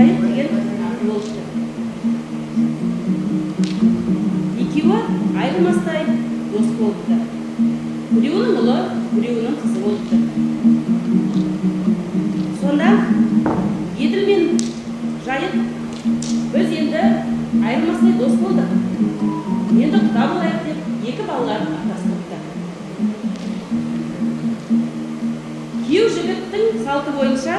жайық деген аты болыпты. Екеуі айырылмастай дос болыпты. Біреуінің ұлы, біреуінің қызы болыпты. Сонда еділ мен жайық біз енді айырылмастай дос болдық. Енді құда болайық деп екі балаларын аттастырыпты. Күйеу жігіттің салты бойынша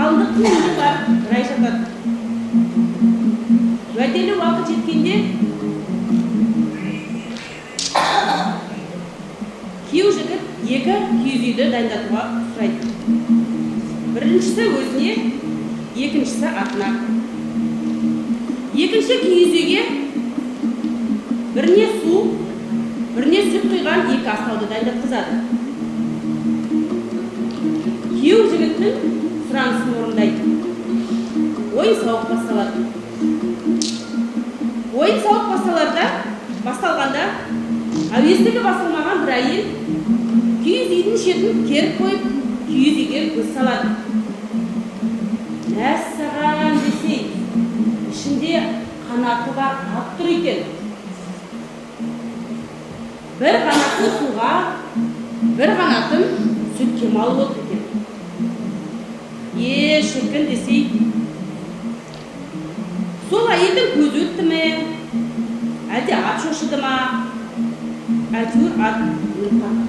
қалыңдықтың үйіне барып бір ай жатады. Уәделі уақыт жеткенде күйеу жігіт екі киіз үйді дайындатуға сұрайды. Біріншісі өзіне, екіншісі атына. Екінші киіз үйге біріне су, біріне сүт құйған екі астауды дайындатқызады. Күйеу жігіттің сұранысын орындайды. Ойын-сауық басталады. Ойын-сауық басталғанда әуестігі басылмаған бір әйел киіз үйдің шетін керіп қойып, киіз үйге көз салады. Мәссаған десей, ішінде қанаты бар ат тұр екен. Бір қанатын суға, бір қанатын сүтке малып отыр екен. Шіркін десей, сол әйелдің көзі өтті ме, әлде ат шошыды ма, әйтеуір ат өліп қалды.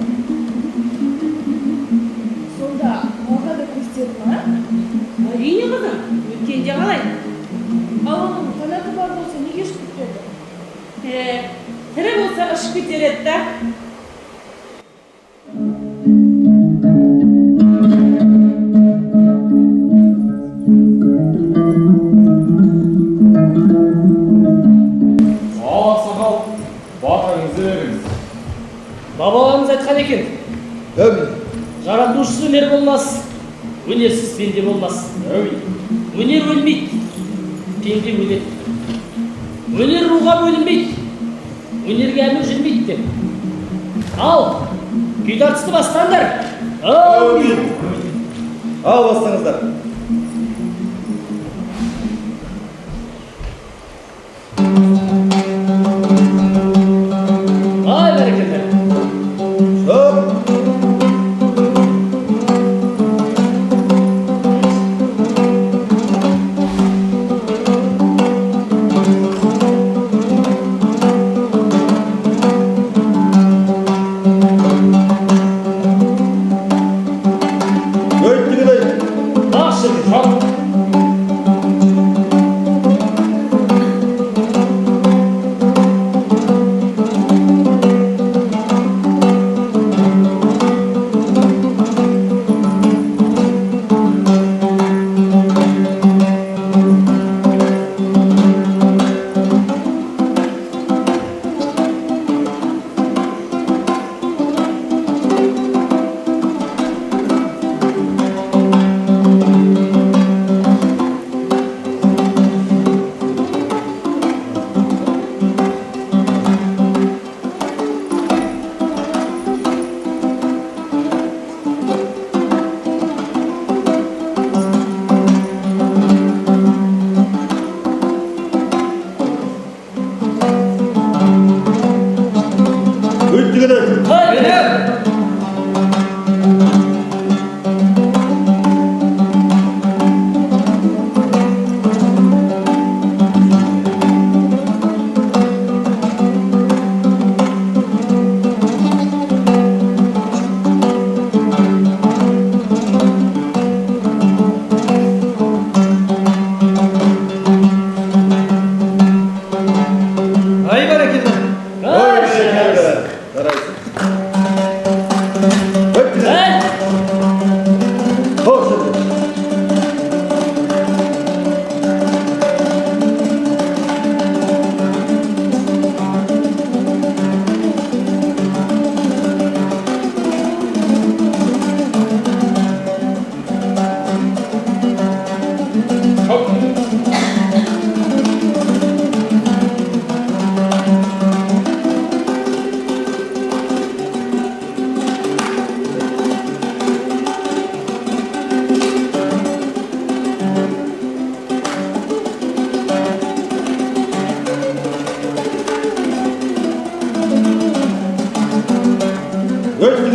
Сонда малға да көздері ма? Әрине қызым, өткенде қалай? Ал оның қанаты бар болса неге ұшып кетеді? Тірі болса ұшып кетер еді да. Ақсақал, батырыңызды беріңіз. Бабаларымыз айтқан екен, Әмин. жаратушысы өнер болмас, өнерсіз пенде болмас. Әмин. Өнер өлмейді, пенде өледі. Өнер руға бөлінбейді, өнерге әмір жүрмейді деп. Ал, күй тартысты бастаңдар. Әмин. Ал бастаңыздар. Ай, бәрекелді. Стоп. Бақшы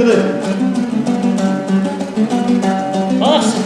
келді. Қалақшы.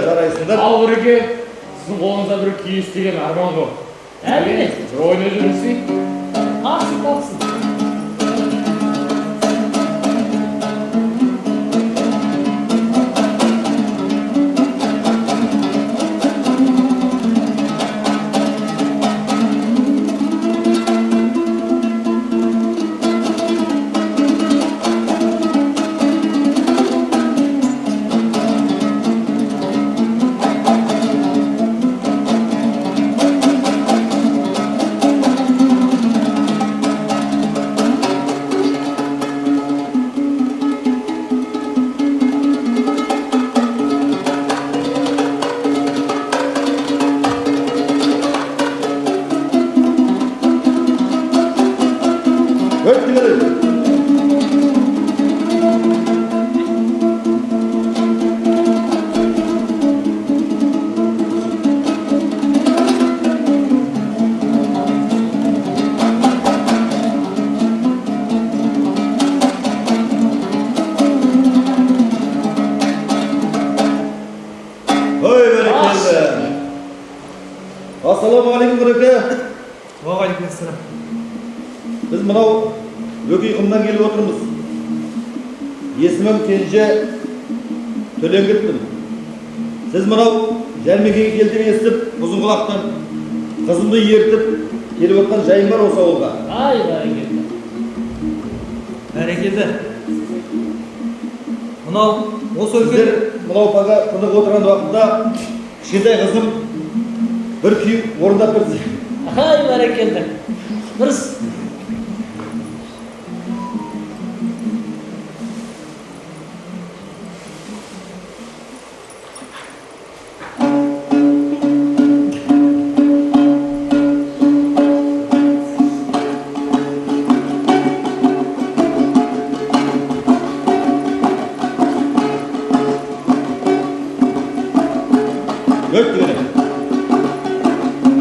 Жарайсыңдар. Ал Құреке, сіздің қолыңызда бір киіз деген арман ғой. Әрине. Бір ойнап жүрсек. Тапсын. Ассалаумағалейкум Құреке. Уағалейкумассалам. Біз мынау Бөкейқұмнан келіп отырмыз. Есімім Кенже Төлеңгітпін. Сіз мынау жәрмеңкеге келдік естіп, Ұзынқұлақтан қызымды ертіп келіп отқан жайым бар осы ауылға. Ай, бәрекелді. Бәрекелді. Мынау осы Сіздер өлкені мынау паға тынық отырған уақытта кішкентай қызым бір күй орындап берді. Ай, бәрекелді. Дұрыс. Өт дегені.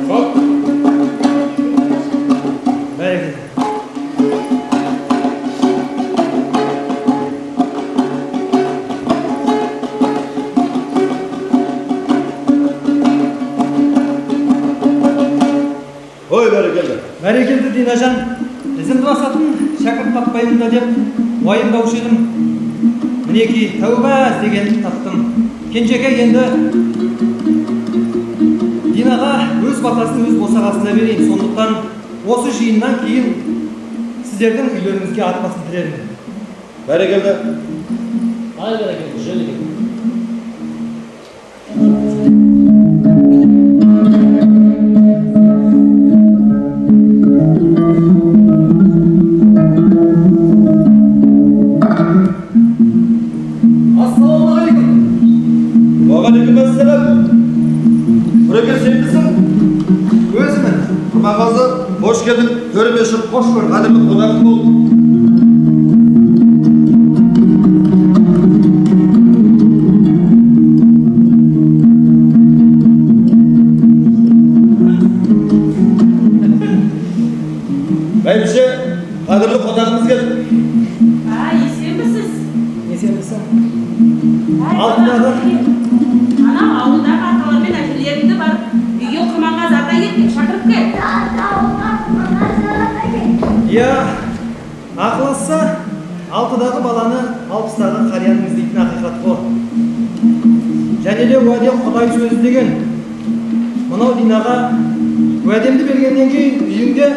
Сол. бәрекелді. Ой, бәрекелді. Бәрекелді Динажан. Ізімді басатын шәкірт таппаймын да деп уайымдаушы едім. Мінеки тәуба деген таптым. Кенжеке енді Динаға өз батасын өз босағасына берейін. Сондықтан осы жиыннан кейін сіздердің үйлеріңізге атмасын тілермін. Бәрекелді. Ай, бәрекелді. Жөн екен. Ассалаумағалейкум. Уағалейкумассалам. Құреке, сен кімсің? Өзімін. Құрманғазы, қош келдің. Төріме шығып, Қош көрдім. қадірлі қонағың бол. Бәйбіше, қадірлі қонағымыз келді. Есенбісіз? Есенбісің? Ай, Алдындағы? Анау ауылдағы аталар мен әжелеріңді барып үйге Құрманғазы ата кетті, шақырып кел. Иә, ақыласса, 6-дағы баланы 60-дағы қарияның іздейтін ақиқат қой. Және де уәде Құдай сөзі деген. Мынау Динаға уәдемді бергеннен кейін үйіңде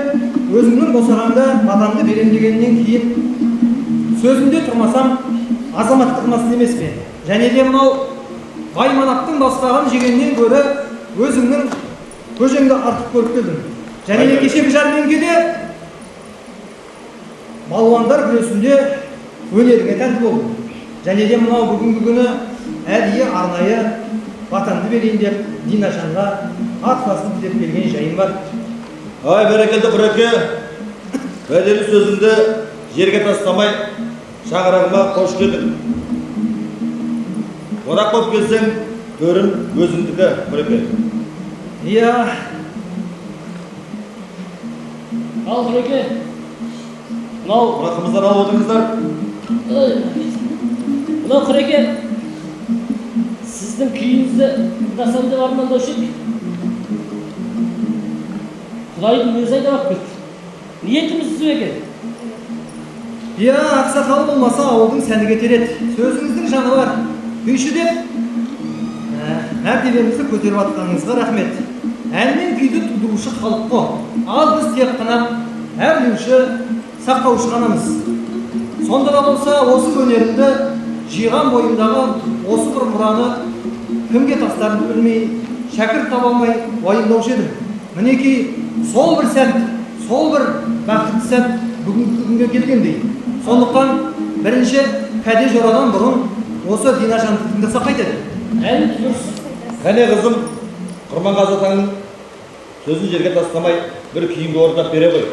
өзімнің босағамда батамды берем дегеннен кейін сөзімде тұрмасам азаматтық емес пе? Және де мынау Байманаттың бастаған жегеннен гөрі өзіңнің көжеңді артық көріп келдім. Және де кешегі жәрмеңкеде балуандар күресінде өнеріңе тәнті болдым. Және де мынау бүгінгі күні әдейі арнайы батанды берейін деп Динажанға ат басын деп келген жайым бар. Ай, бәрекелді Құреке, уәделі сөзіңді жерге тастамай, шаңырағыма қош келдің. Орақ болып келсең, төрін өзіңдікі, Құреке. Иә, Ал Құреке, мынау Орақымыздан алып отырыңыздар. мынау Құреке, сіздің күйіңізді тыңдасам деп армандаушы едік. Құдайдың өзі айдап кетті. Ниетіміз түзу екен. иә, ақсақал болмаса ауылдың сәні кетер еді. Сөзіңіздің жаны бар. Күйші деп мәртебемізді көтеріп атқаныңызға рахмет. Ән мен күйді тудырушы халық қой. Ал біз тек қана әрлеуші, сақтаушы ғанамыз. Сонда да болса осы өнерімді жиған бойымдағы осы бір мұраны кімге тастарын білмей, шәкірт таба алмай уайымдаушы едім. Мінекей сол бір сәт, сол бір бақытты сәт бүгінгі күнге келгендей. Сондықтан бірінші кәде жорадан бұрын осы Динажанды тыңдасақ қайтеді. Әлі дұрыс. Кәне қызым, Құрманғазы атаңның сөзін жерге тастамай, бір күйінге орындап бере ғой.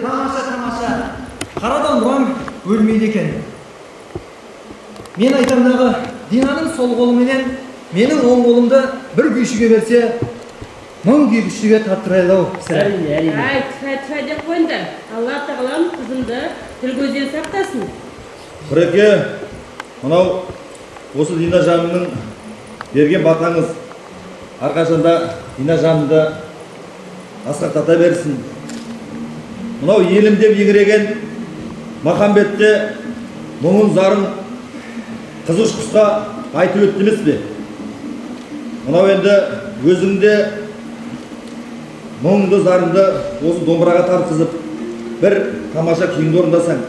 Тамаша. Қарадан бұрам өлмейді екен. Мен айтамдағы Динаның сол қолыменен менің оң қолымды бір күйшіге берсе, мың күйшіге таптырайлау. Әрине, әрине. Ай, тфә деп қойыңдар. Алла тағалам қызымды тіл көзден сақтасын. Құреке, мынау осы Динажанның берген батаңыз әрқашанда Динажанды асқақтата берсін. Мынау елім деп еңіреген Махамбетте мұңын зарын қызыш құсқа айтып өтті емес пе? Мынау енді өзіңде мұңды зарыңды осы домбыраға тартқызып, бір тамаша күйіңді орындасаң.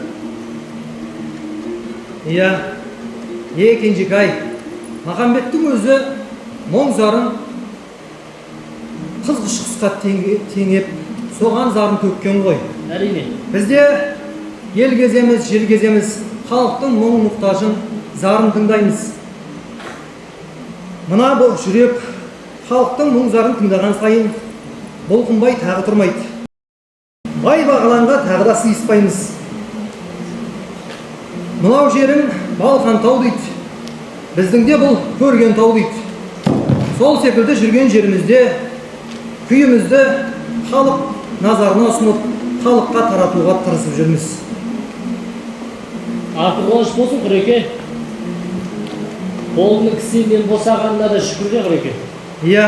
Иә, Кенжекай, Махамбеттің өзі мұң зарын қызғыш құсқа теңеп, соған зарын төккен ғой. Әрине. Бізде ел кеземіз, жер кеземіз, халықтың мұң мұқтажын, зарын тыңдаймыз. Мына бұл жүрек халықтың мұң зарын тыңдаған сайын бұлқынбай тағы тұрмайды. Бай бағланға тағы да сыйыспаймыз. Мынау жерің Балқан тау дейді. Біздің де бұл көрген тау дейді. Сол секілді жүрген жерімізде күйімізді халық назарына ұсынып, халыққа таратуға тырысып жүрміз. Аты қуаныш болсын Құреке. Қолының кісеннен босағанына да шүкір де Құреке. Иә.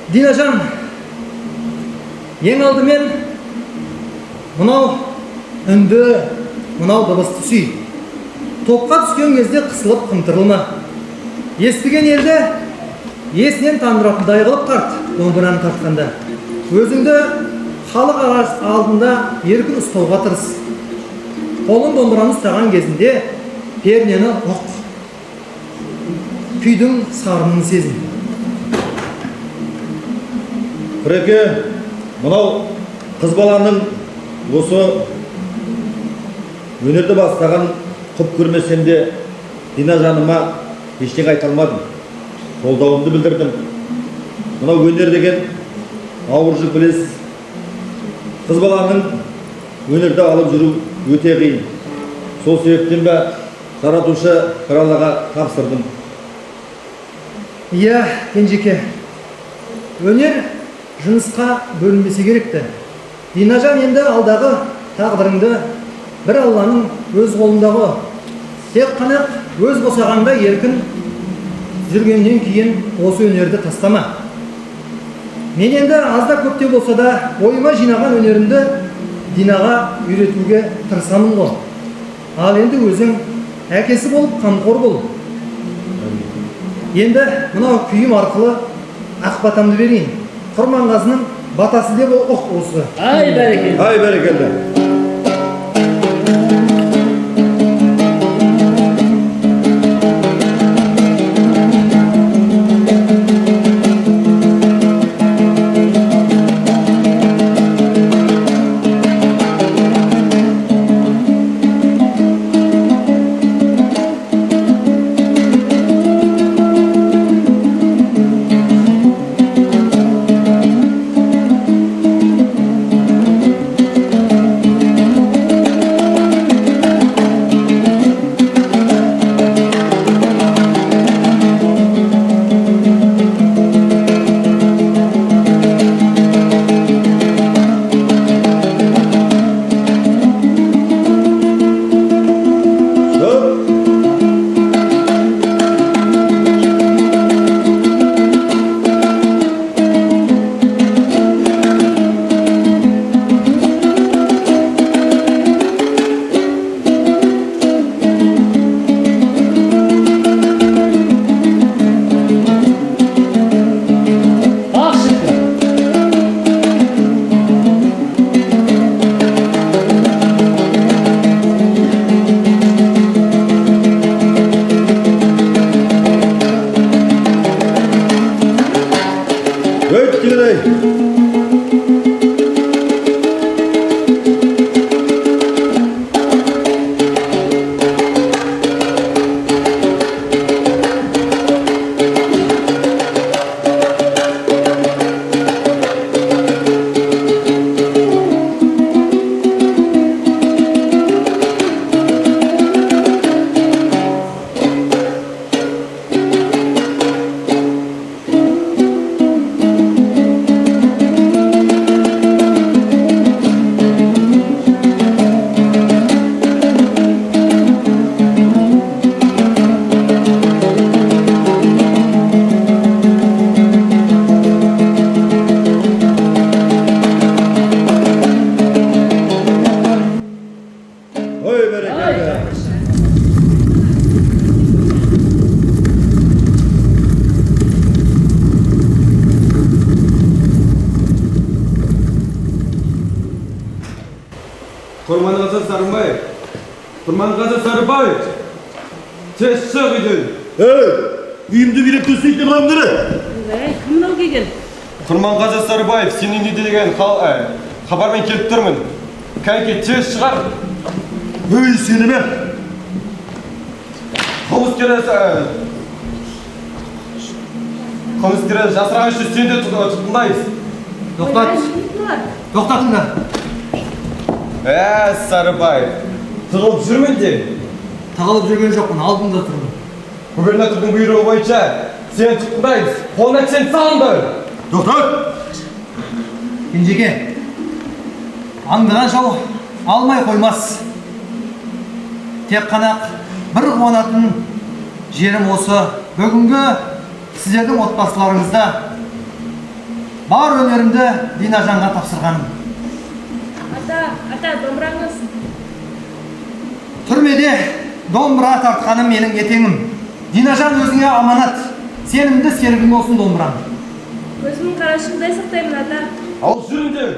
Динажан, ең алдымен мынау үнді, мынау дыбысты сүй. Топқа түскен кезде қысылып қымтырылма. Естіген елді есінен тандыратындай қылып тарт, домбыраны тартқанда. Өзіңді халық алдында еркін ұстауға тырыс. Қолың домбыраны ұстаған кезінде пернені ұқ. Күйдің сарынын сезін. Құреке, мынау қыз баланың осы өнерді бастаған құп көрмесем де Динажаныма ештеңе айта алмадым. Қолдауымды білдірдім. Мынау өнер деген ауыр жүк білесіз. Қыз баланың өнерді алып жүру өте қиын. Сол себептен бе жаратушы бір Аллаға тапсырдым. Иә, Кенжеке, өнер жынысқа бөлінбесе керекті. Динажан енді алдағы тағдырыңды бір Алланың өз қолындағы. Тек қана өз босағанда еркін жүргеннен кейін осы өнерді тастама. Мен енді аз да көп те болса да ойыма жинаған өнерімді Динаға үйретуге тырысамын ғой. Ал енді өзің әкесі болып қамқор бол. Енді мынау күйім арқылы ақ батамды берейін. Құрманғазының батасы деп ұқ осы. Ай бәрекелді. Ай бәрекелді. Құрманғазы Сарымбаев, Құрманғазы Сарымбаев, тез шық үйден. Үйімді билеп төсейді мынамдыры. Кім мынау келген? Құрманғазы Сарымбаев, сенің не деген хабармен келіп тұрмын. Кәнке тез шығар. Сені ме? Қылмыскерлер жасырған үшін сен де тұтқындайсыз. Тоқтатыңдар. Сарыбаев, тығылып жүрмін де. Тағылып жүрген жоқпын, алдында тұрмын. Губернатордың бұйрығы бойынша сен тұтқындайсыз. Қолына сен салынды. Тоқтат! Кенжеге, аңдыған жау алмай қоймас. Тек қана бір қуанатын жерім осы. Бүгінгі сіздердің отбасыларыңызда бар өнерімді Динажанға тапсырғаным. Ата, домбыраңыз. Түрмеде домбыра тартқаным менің етеңім. Динажан өзіңе аманат. Сенімді серігім олсын домбырам. Көзімнің қарашығындай сақтаймын, ата. Ал жүріңдер.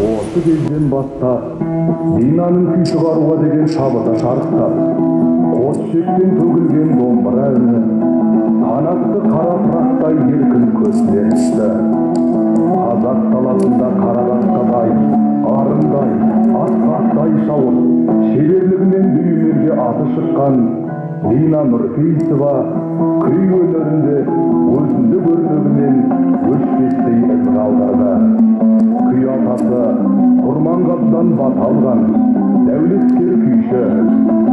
Осы кезден бастап Динаның күй шығаруға деген шабыты шарықтап, қос шектен төгілген домбыра үні қанатты қара пырақтай еркін көзіне түсті. Қазақ даласында қарағаттадай, арындай, асқақтай шауып, шеберлігімен дүйімерге аты шыққан Дина Нұрпейісова күй өнерінде өзіндік өрнегімен өшпестей із қалдырды. Күй атасы Құрманғазыдан бата алған дәулеткер күйші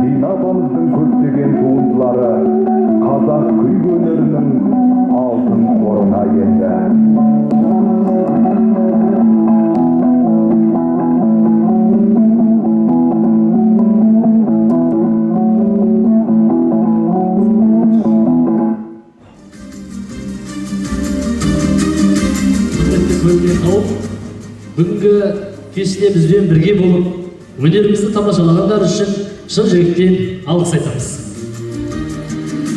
Дина апамыздың көптеген туындылары қазақ күй өнерінің алтын қорына енді. бөліміне тауып, бүгінгі кеште бізбен бірге болып, өнерімізді тамашалағандар үшін шын жүректен алғыс айтамыз.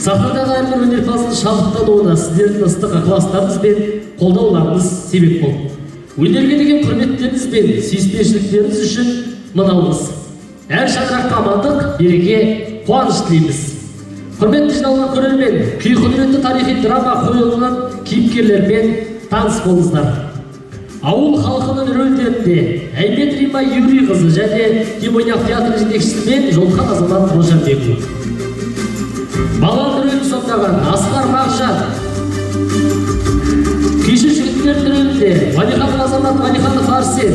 Сахнадағы әрбір өнерпаздың шабыттануына сіздердің ыстық ықыластарыңыз бен қолдауларыңыз себеп болды. Өнерге деген құрметтеріңіз бен сүйіспеншіліктеріңіз үшін мынаумыз. Әр шаңыраққа амандық, береке, қуаныш тілейміз. Құрметті жиналған көрермен, күй құдіретті тарихи драма қойылымының кейіпкерлерімен таныс болыңыздар. Ауыл халқының рөлдерінде Әймет Рима Юрийқызы және Демойнақ театры жетекшісі мен Жолхан Азамат Рожанбекұлы. Баланың рөлін сомдаған Асқар Мағжан. Күйші жігіттердің рөлінде Валиханов Азамат Валиханов Арсен.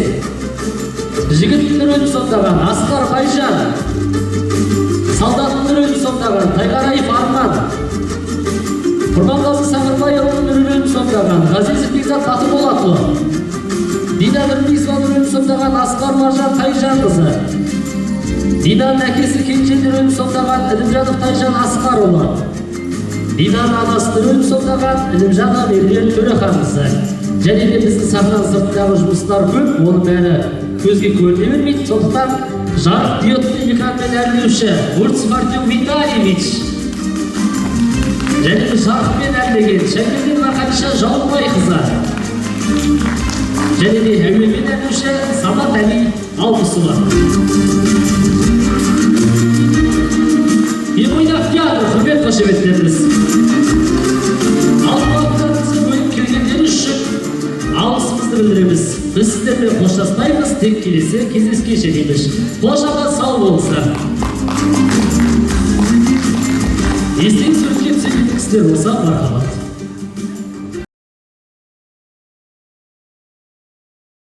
Жігіттің рөлін сомдаған Асқар Байжан. Солдаттың рөлін сомдаған Тайғараев Арман. Құрманғазы Сағырбайұлының рөлін сомдаған Ғазизов Бекзат Батырболатұлы. Дина Нұрпейісованың рөлін сомдаған Асқар Маржан Тайжанқызы. Динаның әкесі Кенженің рөлін сомдаған Ілімжанов Тайжан Асқарұлы. Динаның анасының рөлін сомдаған Ілімжан Мерген Төреханқызы. Және де біздің сахнаның сыртындағы жұмыстар көп, оның бәрі көзге көріне бермейді. Сондықтан жарық диодты микрофонмен әрлеуші Бурцев Артем Витальевич. Және де жарықпен әрлеген Шәкерден Марқадиша Жаубайқызы. Және де әуенмен әрлеуші Самат Әли Алпысұлы. Демойнақ театры құрмет қошеметтеріңіз. Алып уақыттарыңызды бөліп келгендері үшін алғысымызды білдіреміз. Біз сіздермен қоштаспаймыз, тек келесі кездескенше дейміз. Қош-аман сау болыңыздар. Естен сөйлеген сөйлейтін кісілер болса мархабат.